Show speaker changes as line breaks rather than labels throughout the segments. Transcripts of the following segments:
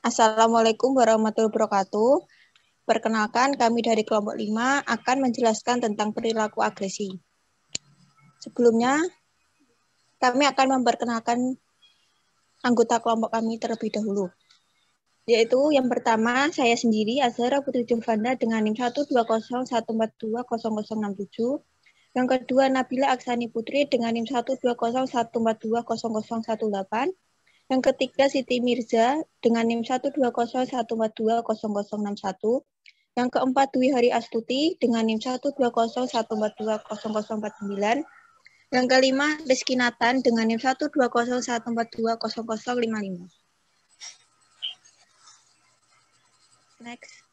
Assalamualaikum warahmatullahi wabarakatuh. Perkenalkan, kami dari kelompok 5 akan menjelaskan tentang perilaku agresi. Sebelumnya, kami akan memperkenalkan anggota kelompok kami terlebih dahulu. Yaitu yang pertama, saya sendiri, Azhara Putri Jovanda dengan NIM 12014200067. Yang kedua, Nabila Aksani Putri dengan NIM 12014200018. Yang ketiga, Siti Mirza dengan NIM 12014200061. Yang keempat, Dwi Hari Astuti dengan NIM 12014200049. Yang kelima, Rizky Nathan dengan NIM 12014200055. Next.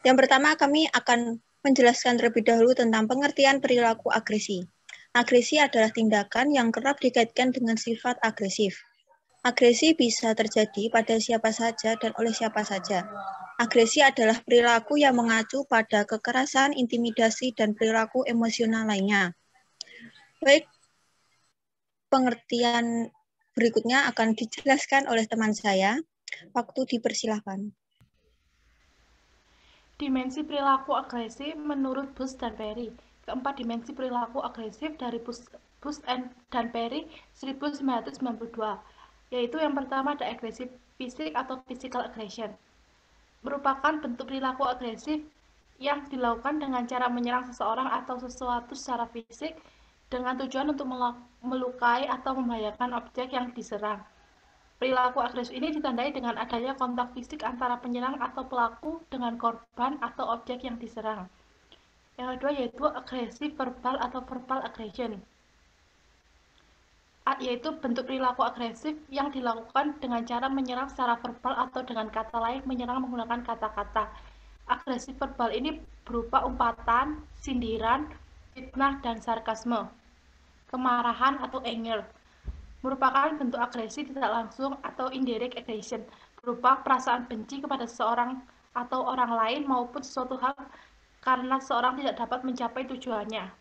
Yang pertama, kami akan menjelaskan terlebih dahulu tentang pengertian perilaku agresi. Agresi adalah tindakan yang kerap dikaitkan dengan sifat agresif. Agresi bisa terjadi pada siapa saja dan oleh siapa saja. Agresi adalah perilaku yang mengacu pada kekerasan, intimidasi, dan perilaku emosional lainnya. Baik, pengertian berikutnya akan dijelaskan oleh teman saya. Waktu dipersilahkan.
Dimensi perilaku agresif menurut Bush dan Perry. Keempat dimensi perilaku agresif dari Bush dan Perry 1992, yaitu yang pertama ada agresif fisik atau physical aggression. Merupakan bentuk perilaku agresif yang dilakukan dengan cara menyerang seseorang atau sesuatu secara fisik dengan tujuan untuk melukai atau membahayakan objek yang diserang. Perilaku agresif ini ditandai dengan adanya kontak fisik antara penyerang atau pelaku dengan korban atau objek yang diserang. Yang kedua yaitu agresif verbal atau verbal aggression, yaitu bentuk perilaku agresif yang dilakukan dengan cara menyerang secara verbal atau dengan kata lain menyerang menggunakan kata-kata. Agresif verbal ini berupa umpatan, sindiran, fitnah, dan sarkasme. Kemarahan atau anger merupakan bentuk agresi tidak langsung atau indirect aggression, berupa perasaan benci kepada seseorang atau orang lain maupun sesuatu hal karena seseorang tidak dapat mencapai tujuannya.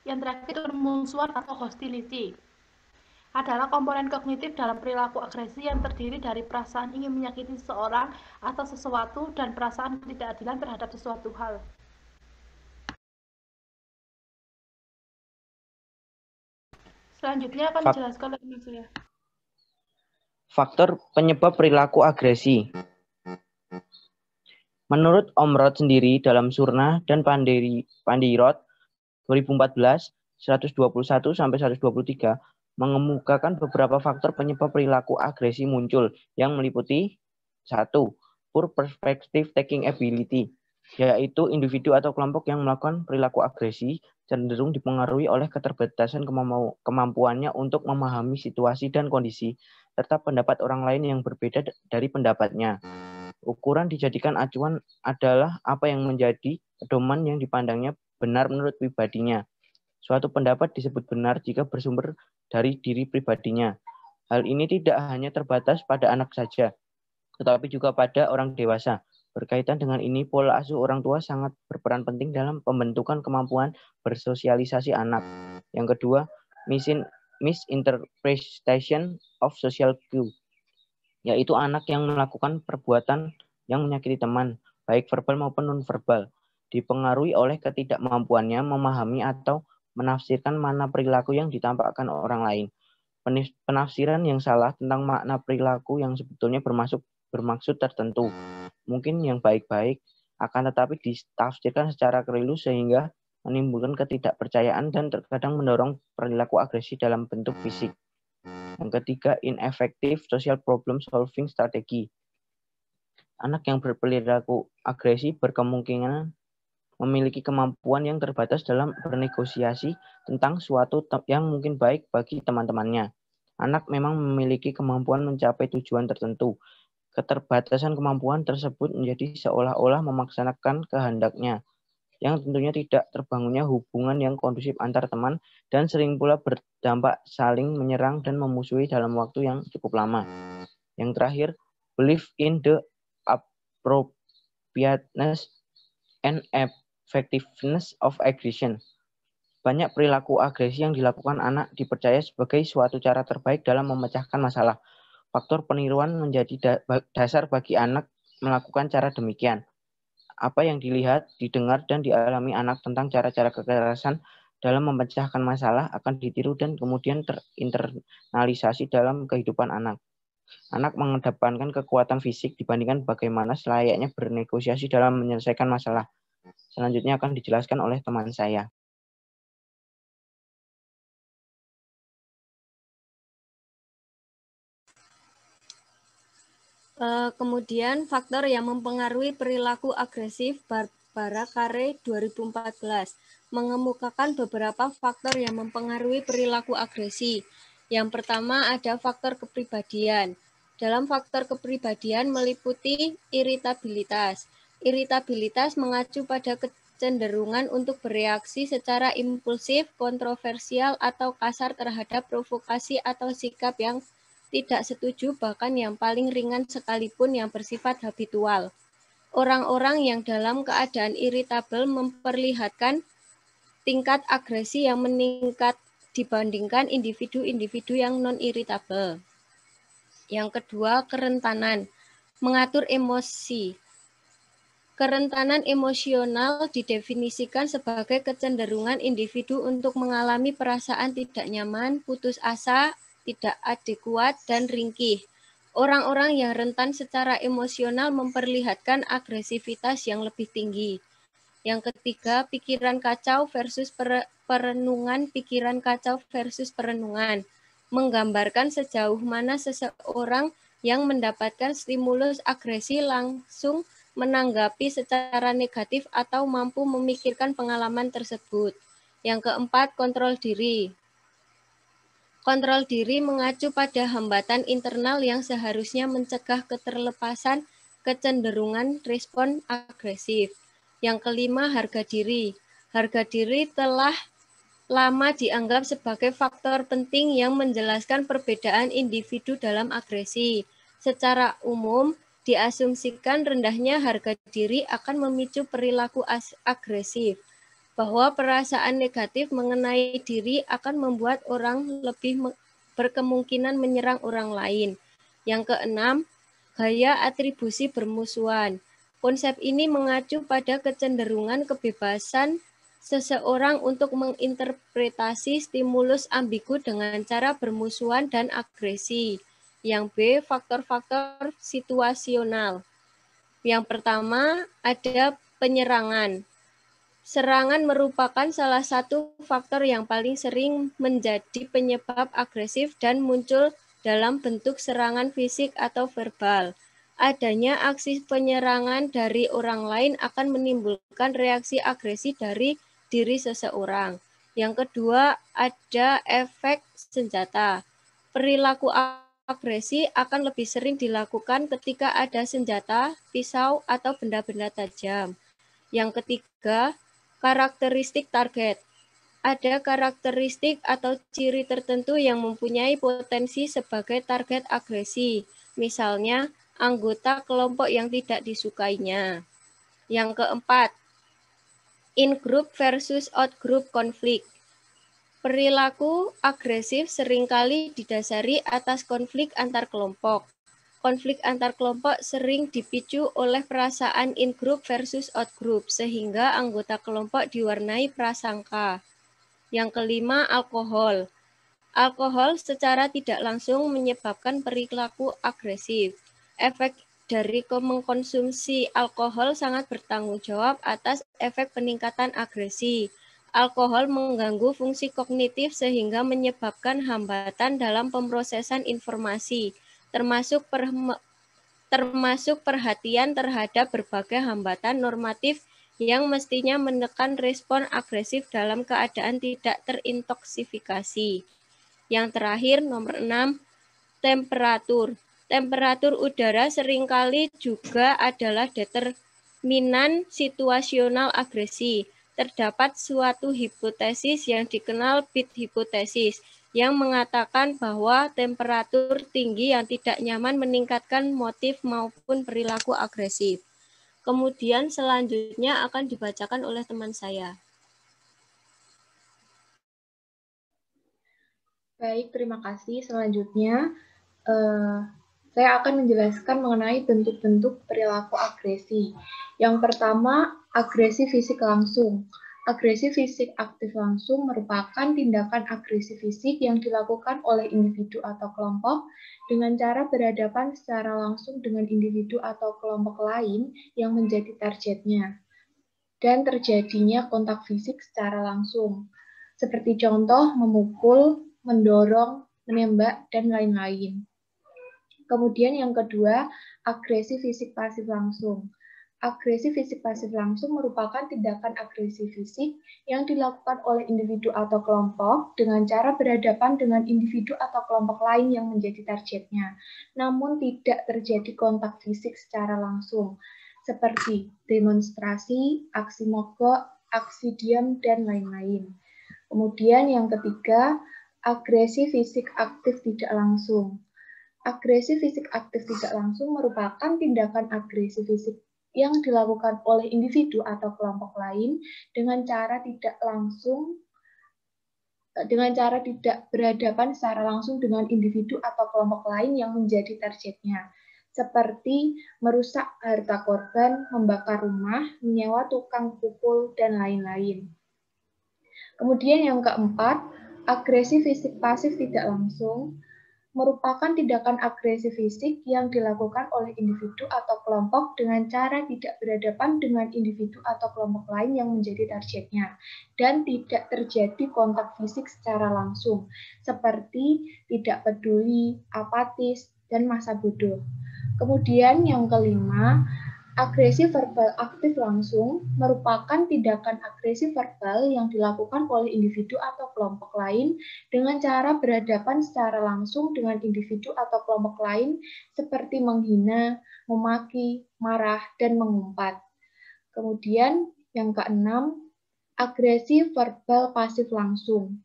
Yang terakhir, permusuhan atau hostility adalah komponen kognitif dalam perilaku agresi yang terdiri dari perasaan ingin menyakiti seseorang atau sesuatu dan perasaan ketidakadilan terhadap sesuatu hal. Selanjutnya akan dijelaskan oleh teman saya.
Faktor penyebab perilaku agresi. Menurut Omrod sendiri dalam Surna dan Pandirot 2014 121 sampai 123 mengemukakan beberapa faktor penyebab perilaku agresi muncul yang meliputi 1. Poor perspective taking ability, yaitu individu atau kelompok yang melakukan perilaku agresi cenderung dipengaruhi oleh keterbatasan kemampuannya untuk memahami situasi dan kondisi serta pendapat orang lain yang berbeda dari pendapatnya. Ukuran dijadikan acuan adalah apa yang menjadi pedoman yang dipandangnya benar menurut pribadinya. Suatu pendapat disebut benar jika bersumber dari diri pribadinya. Hal ini tidak hanya terbatas pada anak saja, tetapi juga pada orang dewasa. Berkaitan dengan ini, pola asuh orang tua sangat berperan penting dalam pembentukan kemampuan bersosialisasi anak. Yang kedua, misinterpretation of social cue, yaitu anak yang melakukan perbuatan yang menyakiti teman, baik verbal maupun non-verbal, dipengaruhi oleh ketidakmampuannya memahami atau menafsirkan makna perilaku yang ditampakkan orang lain. Penafsiran yang salah tentang makna perilaku yang sebetulnya bermaksud tertentu, mungkin yang baik-baik, akan tetapi ditafsirkan secara keliru sehingga menimbulkan ketidakpercayaan dan terkadang mendorong perilaku agresi dalam bentuk fisik. Yang ketiga, ineffective social problem solving strategy. Anak yang berperilaku agresi berkemungkinan memiliki kemampuan yang terbatas dalam bernegosiasi tentang suatu yang mungkin baik bagi teman-temannya. Anak memang memiliki kemampuan mencapai tujuan tertentu. Keterbatasan kemampuan tersebut menjadi seolah-olah memaksakan kehendaknya, yang tentunya tidak terbangunnya hubungan yang kondusif antar teman dan sering pula berdampak saling menyerang dan memusuhi dalam waktu yang cukup lama. Yang terakhir, belief in the appropriateness and effectiveness of aggression. Banyak perilaku agresi yang dilakukan anak dipercaya sebagai suatu cara terbaik dalam memecahkan masalah. Faktor peniruan menjadi dasar bagi anak melakukan cara demikian. Apa yang dilihat, didengar, dan dialami anak tentang cara-cara kekerasan dalam memecahkan masalah akan ditiru dan kemudian terinternalisasi dalam kehidupan anak. Anak mengedepankan kekuatan fisik dibandingkan bagaimana selayaknya bernegosiasi dalam menyelesaikan masalah. Selanjutnya akan dijelaskan oleh teman saya.
Kemudian faktor yang mempengaruhi perilaku agresif, Barbara Carey 2014 mengemukakan beberapa faktor yang mempengaruhi perilaku agresi. Yang pertama ada faktor kepribadian. Dalam faktor kepribadian meliputi iritabilitas. Iritabilitas mengacu pada kecenderungan untuk bereaksi secara impulsif, kontroversial, atau kasar terhadap provokasi atau sikap yang tidak setuju, bahkan yang paling ringan sekalipun yang bersifat habitual. Orang-orang yang dalam keadaan iritabel memperlihatkan tingkat agresi yang meningkat dibandingkan individu-individu yang non-iritabel. Yang kedua, kerentanan. Mengatur emosi. Kerentanan emosional didefinisikan sebagai kecenderungan individu untuk mengalami perasaan tidak nyaman, putus asa, tidak adekuat, dan ringkih. Orang-orang yang rentan secara emosional memperlihatkan agresivitas yang lebih tinggi. Yang ketiga, pikiran kacau versus perenungan. Pikiran kacau versus perenungan menggambarkan sejauh mana seseorang yang mendapatkan stimulus agresi langsung menanggapi secara negatif atau mampu memikirkan pengalaman tersebut. Yang keempat, kontrol diri. Kontrol diri mengacu pada hambatan internal yang seharusnya mencegah keterlepasan kecenderungan respon agresif. Yang kelima, harga diri. Harga diri telah lama dianggap sebagai faktor penting yang menjelaskan perbedaan individu dalam agresi. Secara umum, diasumsikan rendahnya harga diri akan memicu perilaku agresif, bahwa perasaan negatif mengenai diri akan membuat orang lebih berkemungkinan menyerang orang lain. Yang keenam, gaya atribusi bermusuhan. Konsep ini mengacu pada kecenderungan kebebasan seseorang untuk menginterpretasi stimulus ambigu dengan cara bermusuhan dan agresi. Yang B, faktor-faktor situasional. Yang pertama, ada penyerangan. Serangan merupakan salah satu faktor yang paling sering menjadi penyebab agresif dan muncul dalam bentuk serangan fisik atau verbal. Adanya aksi penyerangan dari orang lain akan menimbulkan reaksi agresi dari diri seseorang. Yang kedua, ada efek senjata. Perilaku agresi akan lebih sering dilakukan ketika ada senjata, pisau, atau benda-benda tajam. Yang ketiga, karakteristik target. Ada karakteristik atau ciri tertentu yang mempunyai potensi sebagai target agresi. Misalnya, anggota kelompok yang tidak disukainya. Yang keempat, in-group versus out-group konflik. Perilaku agresif seringkali didasari atas konflik antar kelompok. Konflik antar kelompok sering dipicu oleh perasaan in-group versus out-group, sehingga anggota kelompok diwarnai prasangka. Yang kelima, alkohol. Alkohol secara tidak langsung menyebabkan perilaku agresif. Efek dari mengkonsumsi alkohol sangat bertanggung jawab atas efek peningkatan agresi. Alkohol mengganggu fungsi kognitif sehingga menyebabkan hambatan dalam pemrosesan informasi, termasuk perhatian terhadap berbagai hambatan normatif yang mestinya menekan respon agresif dalam keadaan tidak terintoksifikasi. Yang terakhir, nomor 6, temperatur. Temperatur udara seringkali juga adalah determinan situasional agresi. Terdapat suatu hipotesis yang dikenal Pitt hipotesis yang mengatakan bahwa temperatur tinggi yang tidak nyaman meningkatkan motif maupun perilaku agresif. Kemudian selanjutnya akan dibacakan oleh teman saya.
Baik, terima kasih. Selanjutnya, saya akan menjelaskan mengenai bentuk-bentuk perilaku agresi. Yang pertama, agresi fisik langsung. Agresi fisik aktif langsung merupakan tindakan agresi fisik yang dilakukan oleh individu atau kelompok dengan cara berhadapan secara langsung dengan individu atau kelompok lain yang menjadi targetnya, dan terjadinya kontak fisik secara langsung, seperti contoh memukul, mendorong, menembak, dan lain-lain. Kemudian yang kedua, agresi fisik pasif langsung. Agresi fisik pasif langsung merupakan tindakan agresi fisik yang dilakukan oleh individu atau kelompok dengan cara berhadapan dengan individu atau kelompok lain yang menjadi targetnya, namun tidak terjadi kontak fisik secara langsung, seperti demonstrasi, aksi mogok, aksi diam, dan lain-lain. Kemudian yang ketiga, agresi fisik aktif tidak langsung. Agresi fisik aktif tidak langsung merupakan tindakan agresi fisik yang dilakukan oleh individu atau kelompok lain dengan cara tidak berhadapan secara langsung dengan individu atau kelompok lain yang menjadi targetnya, seperti merusak harta korban, membakar rumah, menyewa tukang pukul, dan lain-lain. Kemudian yang keempat, agresi fisik pasif tidak langsung merupakan tindakan agresi fisik yang dilakukan oleh individu atau kelompok dengan cara tidak berhadapan dengan individu atau kelompok lain yang menjadi targetnya, dan tidak terjadi kontak fisik secara langsung, seperti tidak peduli, apatis, dan masa bodoh. Kemudian yang kelima, agresi verbal aktif langsung merupakan tindakan agresi verbal yang dilakukan oleh individu atau kelompok lain dengan cara berhadapan secara langsung dengan individu atau kelompok lain seperti menghina, memaki, marah, dan mengumpat. Kemudian yang keenam, agresi verbal pasif langsung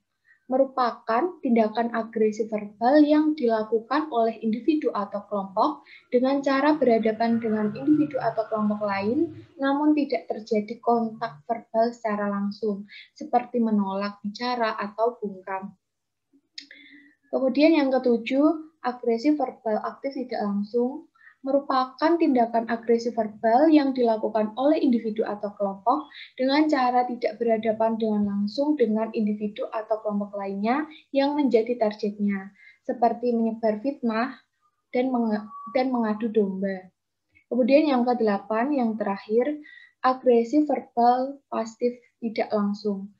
merupakan tindakan agresi verbal yang dilakukan oleh individu atau kelompok dengan cara berhadapan dengan individu atau kelompok lain, namun tidak terjadi kontak verbal secara langsung, seperti menolak bicara atau bungkam. Kemudian yang ketujuh, agresi verbal aktif tidak langsung merupakan tindakan agresi verbal yang dilakukan oleh individu atau kelompok dengan cara tidak berhadapan dengan langsung dengan individu atau kelompok lainnya yang menjadi targetnya, seperti menyebar fitnah dan mengadu domba. Kemudian yang ke-8, yang terakhir, agresi verbal pasif tidak langsung,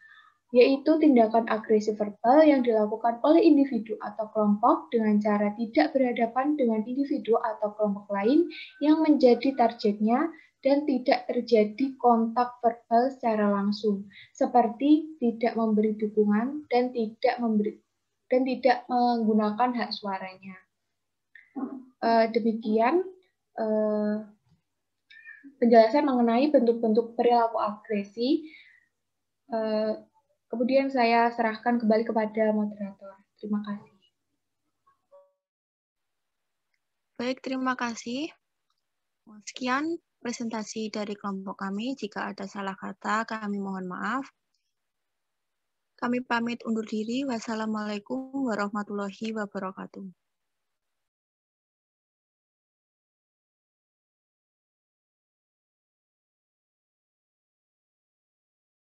yaitu tindakan agresi verbal yang dilakukan oleh individu atau kelompok dengan cara tidak berhadapan dengan individu atau kelompok lain yang menjadi targetnya dan tidak terjadi kontak verbal secara langsung, seperti tidak memberi dukungan dan tidak menggunakan hak suaranya. Demikian penjelasan mengenai bentuk-bentuk perilaku agresi. Kemudian saya serahkan kembali kepada moderator. Terima kasih.
Baik, terima kasih. Sekian presentasi dari kelompok kami. Jika ada salah kata, kami mohon maaf. Kami pamit undur diri. Wassalamualaikum warahmatullahi wabarakatuh.